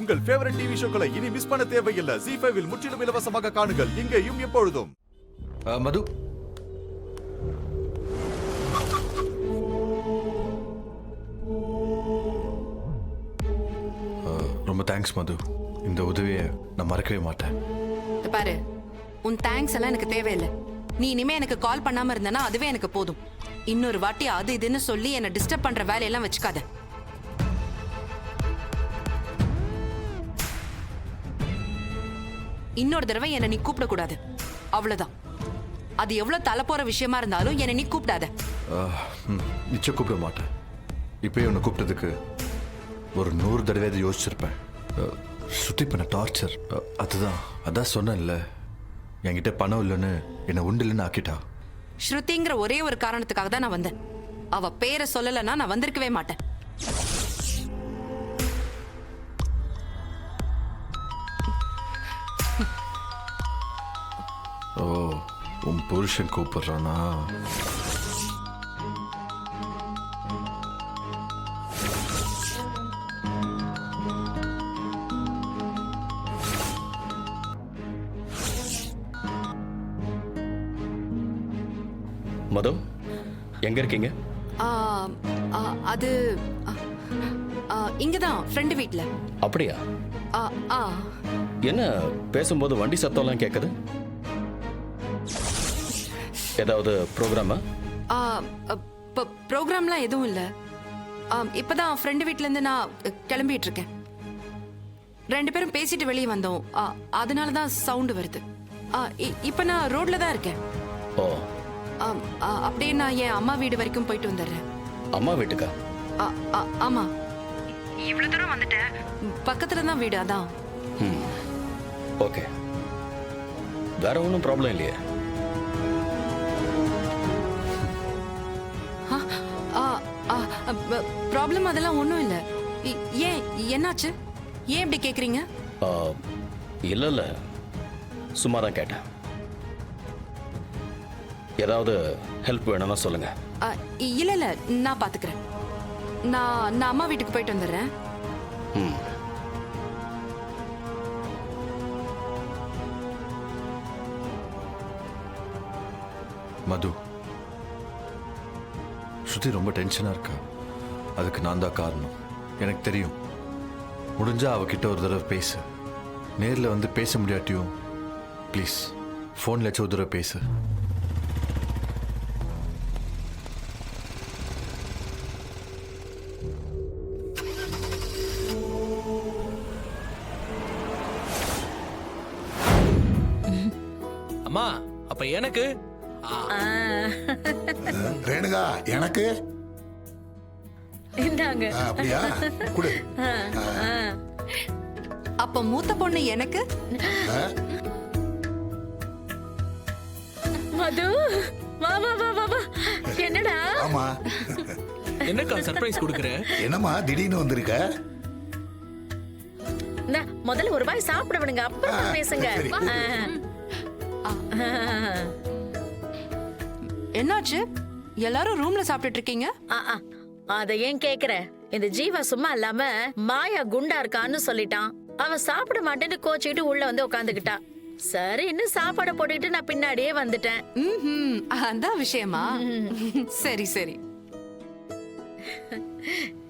உங்கள் favourite TV ஷோக்களை இனி miss பண்ண தேவையில்லை. ZEE5 இல் முற்றிலும் இலவசமாக காணுங்கள், இங்கேயும் எப்பொழுதும். மது, ரொம்ப தேங்க்ஸ் மது. இந்த உதவியை நான் மறக்கவே மாட்டேன். பாரு, உன் தேங்க்ஸ் எல்லாம் எனக்கு தேவையில்லை. நீ இனிமே எனக்கு கால் பண்ணாம இருந்தனா அதுவே எனக்கு போதும். இன்னொரு வாட்டி அது இதுன்னு சொல்லி என்ன டிஸ்டர்ப் பண்ற வேலையெல்லாம் வச்சுக்காத. இன்னொரு தடவை என்ன நீ கூப்பிடக்கூடாது, அவ்வளவுதான். அது எவ்வளவு தலை போற விஷயமா இருந்தாலும் என்ன நீ கூப்பிடாத. நிச்சயம் கூப்பிட மாட்டேன். இப்பயே உன்னை கூப்பிட்டதுக்கு ஒரு 100 தடவை யோசிச்சிருப்பேன். சுற்றி பண்ண டார்ச்சர், அதான் சொன்னேன்ல, என்கிட்ட பணம் இல்லைன்னு என்னை உண்டில்லைன்னு ஆக்கிட்டா. ஸ்ருதிங்கிற ஒரே ஒரு காரணத்துக்காக தான் நான் வந்தேன். அவ பேரை சொல்லலைன்னா நான் வந்திருக்கவே மாட்டேன். ஓ, உன் புருஷன் கூப்பிடுறானா? மது, எங்க இருக்கீங்க? அது இங்கதான், ஃப்ரெண்டு வீட்ல. அப்படியா? ஆ. என்ன பேசும்போது வண்டி சத்தம்லாம் கேட்குது? ஏதாவது ப்ரோக்ராமா? ப்ரோக்ராம்லாம் எதுவும் இல்லை. இப்பதான் ஃப்ரெண்டு வீட்ல இருந்து நான் கிளம்பிட்டு இருக்கேன். 2 பேரும் பேசிட்டு வெளியே வந்தோம், அதனால தான் சவுண்டு வருது. இப்ப நான் ரோட்ல தான் இருக்கேன். ஓ, அப்படியே நான் என் அம்மா வீடு வரைக்கும் போயிட்டு வந்துடுறேன். அம்மா வீட்டுக்கா? ஆமா, இவ்வளவு தூரம் வந்துட்டேன். பக்கத்துல தான் வீடு, அதான். ஓகே, வேற ஒன்றும் ப்ராப்ளம் இல்லையே? ப்ராப்ளம் அதெல்லாம் ஒன்றும் இல்லை. ஏன், என்னாச்சு? ஏன் இப்படி கேக்குறீங்க? இல்லை இல்லை, சும்மா தான் கேட்டேன். ஏதாவது ஹெல்ப் வேணும்னா சொல்லுங்க. இல்ல இல்ல, நான் பாத்துக்கிறேன். நான் அம்மா வீட்டுக்கு போயிட்டு வந்துடுறேன். மது, ஸ்ருதி ரொம்ப டென்ஷனா இருக்கா. அதுக்கு நான் தான் காரணம், எனக்கு தெரியும். முடிஞ்சா அவகிட்ட ஒரு தடவை பேசு. நேரில் வந்து பேச முடியாட்டியும் ப்ளீஸ் ஃபோன்ல ஒரு தடவை பேசு. அம்மா, அப்ப எனக்கு ரேணுகா, எனக்கு இந்தாங்க. அப்படியா? குடு. அப்ப மூத்த பொண்ணு எனக்கு. மது, வா வா வா வா வா. என்னடா? ஆமா, என்னக்கா சர்ப்ரைஸ் கொடுக்குற? என்னம்மா திடீர்னு வந்திருக்க? முதல்ல ஒரு வாய் சாப்பிட விடுங்க, அப்புறம் பேசுங்க. என்னாச்சு? எல்லாரும் ரூம்ல சாப்பிட்டுட்டு இருக்கீங்க? அத ஏன் கேக்குற? இந்த ஜீவா சும்மா இல்லாம மாயா குண்டா இருக்கான்னு சொல்லிட்டான். அவன் சாப்பிட மாட்டேன்னு கோச்சிக்கிட்டு உள்ள வந்து உட்காந்துக்கிட்டா. சரி, இன்னும் சாப்பாட போட்டுக்கிட்டு நான் பின்னாடியே வந்துட்டேன். அதான் விஷயமா? சரி சரி.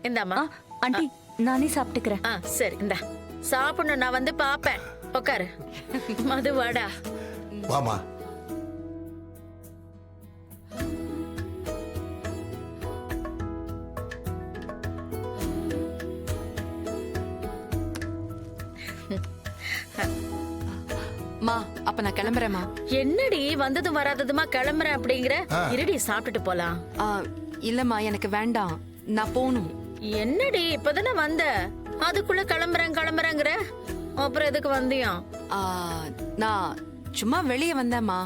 இந்தாமா. ஆண்டி, நானே சாப்பிட்டுக்கிறேன். சரி, இந்தா சாப்பிடணும், நான் வந்து பாப்பேன். உட்காரு. மது, வாடா. வாமா. மா, அப்ப நான் கிளம்புறேம்மா. என்னடி வந்ததும் வராததுமா கிளம்புறேன் அப்படிங்கிற? இருடி, சாப்பிட்டுட்டு போலாம். இல்லம்மா, எனக்கு வேண்டாம், நான் போகணும். என்னடி, இப்பதானே வந்த, அதுக்குள்ள கிளம்புறேங்கிற? அப்புறம் எதுக்கு வந்தியா? நான் சும்மா வெளியே வந்தேம்மா.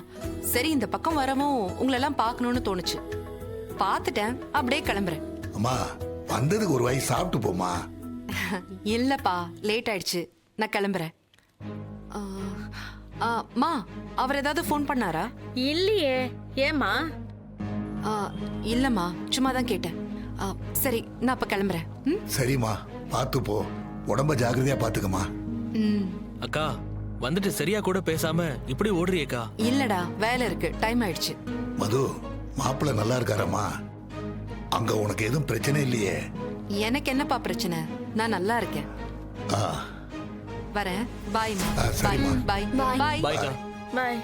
சரி, இந்த பக்கம் வரவும் உங்களெல்லாம் பார்க்கணும்னு தோணுச்சு, பார்த்துட்டேன், அப்படியே கிளம்புறேன். அம்மா, வந்ததுக்கு ஒரு வாய் சாப்பிட்டு போமா. இல்லப்பா, லேட் ஆயிடுச்சு, நான் கிளம்புறேன். மா, அவர் ஏதாவது ஃபோன் பண்ணாரா? இல்லையே. ஏமா? இல்லம்மா, சும்மா தான் கேட்டேன். சரி, நான் அப்ப கிளம்புறேன். சரிம்மா, பார்த்து போ. உடம்ப ஜாக்கிரதையா பாத்துக்கம்மா. ம் அக்கா வந்துட்டு சரியா கூட பேசாம இப்படி ஓடுறியேக்கா. இல்லடா, வேலை இருக்கு, டைம் ஆயிடுச்சு. மது, மாப்பிள்ளை நல்லா இருக்காரம்மா? அங்க உனக்கு எதுவும் பிரச்சனை இல்லையே? எனக்கு என்னப்பா பிரச்சனை, நான் நல்லா இருக்கேன். ஆ, வரேன். பாய் ஆ, சரிம்மா. பாய் பாய் பாய்க்கா. பாய்.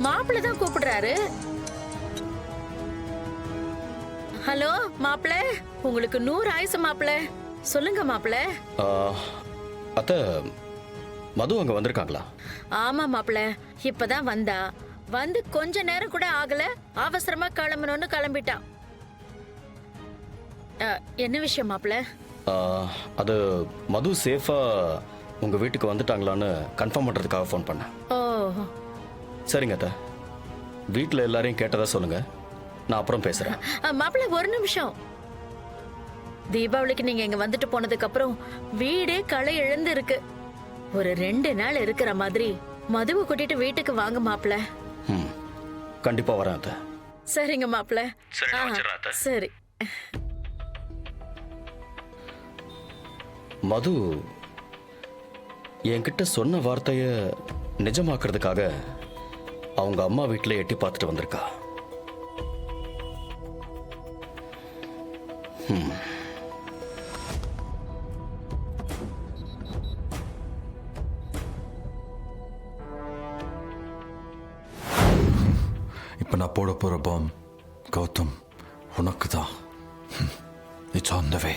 மாப்பிள்ள தான் கூப்பிடுறாரு. ஹலோ மாப்பிள்ள, உங்களுக்கு 100 ஆயுசு மாப்பிள்ள. சொல்லுங்க மாப்பிள்ள. அத்தை, மது அங்க வந்திருக்காங்களா? ஆமா மாப்பிள்ள, இப்பதான் வந்தா. வந்து கொஞ்ச நேரம் கூட ஆகல, அவசரமா கிளம்பணும்னு கிளம்பிட்டான். என்ன விஷயம் மாப்பிள்ள? அது மது சேஃபா உங்க வீட்டுக்கு வந்துட்டாங்களான்னு கன்ஃபார்ம் பண்றதுக்காக ஃபோன் பண்ணேன். ஓ, சரிங்க அத்தை, வீட்டில் எல்லாரையும் கேட்டதா சொல்லுங்க, நான் அப்புறம் பேசுறேன். மாப்பிள்ள ஒரு நிமிஷம். தீபாவளிக்கு நீங்க இங்க வந்துட்டு போனதுக்கு அப்புறம் வீடே களை இழந்து இருக்கு. ஒரு 2 நாள் இருக்கிற மாதிரி மதுவை கூட்டிட்டு வீட்டுக்கு வாங்க மாப்பிள்ள. ம், கண்டிப்பா வரேன் அத்தை. சரிங்க மாப்பிள்ள. சரி, நான் வச்சிடுறேன் அத்தை. சரி. மது என்கிட்ட சொன்ன வார்த்தைய நிஜமாக்குறதுக்காக அவங்க அம்மா வீட்டில் எட்டி பார்த்துட்டு வந்திருக்கா. இப்போ நான் போட போகிற பாம் கௌதம் உனக்கு தான். It's on the way.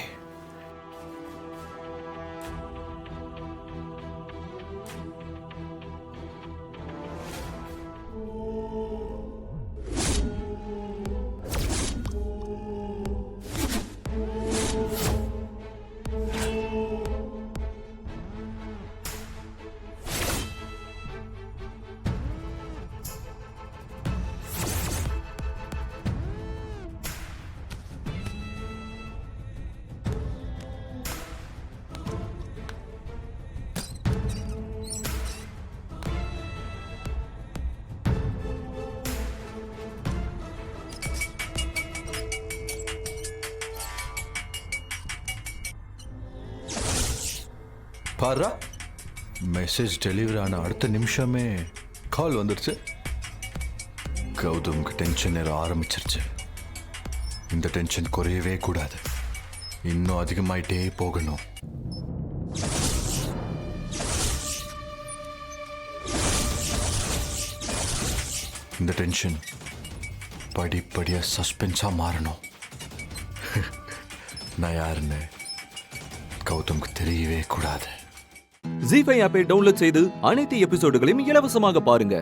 Para, message delivery ஆன அடுத்த நிமிஷமே கால் வந்துருச்சு. கௌதம்க்கு டென்ஷன் ஏற ஆரம்பிச்சிருச்சு. இந்த டென்ஷன் குறையவே கூடாது, இன்னும் அதிகமாயிட்டே போகணும். இந்த டென்ஷன் படிப்படியா சஸ்பென்ஸா மாறணும். நான் யாருன்னு கௌதம்க்கு தெரியவே கூடாது. ஜீ5 ஆப்பை டவுன்லோட் செய்து அனைத்து எபிசோடுகளையும் இலவசமாக பாருங்க.